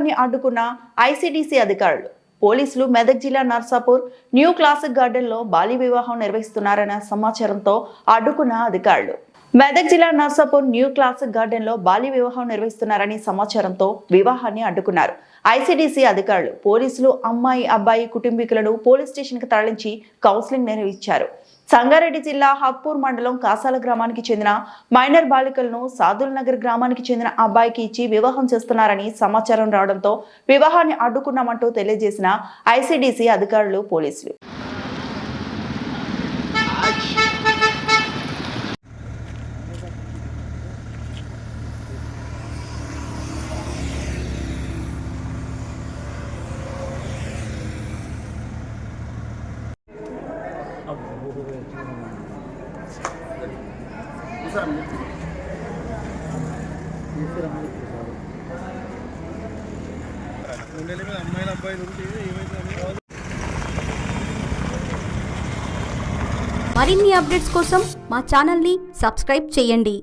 వివాహాన్ని అడ్డుకున్న ఐసీడీసీ అధికారులు. పోలీసులు మెదక్ జిల్లా నర్సాపూర్ న్యూ క్లాసిక్ గార్డెన్లో బాల్య వివాహం నిర్వహిస్తున్నారన్న సమాచారంతో అడ్డుకున్న అధికారులు. మెదక్ జిల్లా నర్సాపూర్ న్యూ క్లాసిక్ గార్డెన్లో బాల్య వివాహం నిర్వహిస్తున్నారని సమాచారంతో వివాహాన్ని అడ్డుకున్నారు ఐసీడీసీ అధికారులు. పోలీసులు అమ్మాయి అబ్బాయి కుటుంబీకులను పోలీస్ స్టేషన్కి తరలించి కౌన్సిలింగ్ నిర్వహించారు. సంగారెడ్డి జిల్లా హక్పూర్ మండలం కాసాల గ్రామానికి చెందిన మైనర్ బాలికలను సాదుల్ నగర్ గ్రామానికి చెందిన అబ్బాయికి ఇచ్చి వివాహం చేస్తున్నారని సమాచారం రావడంతో వివాహాన్ని అడ్డుకున్నామంటూ తెలియజేసిన ఐసీడీసీ అధికారులు పోలీసులు. మరిన్ని అప్డేట్స్ కోసం మా ఛానల్ని సబ్స్క్రైబ్ చేయండి.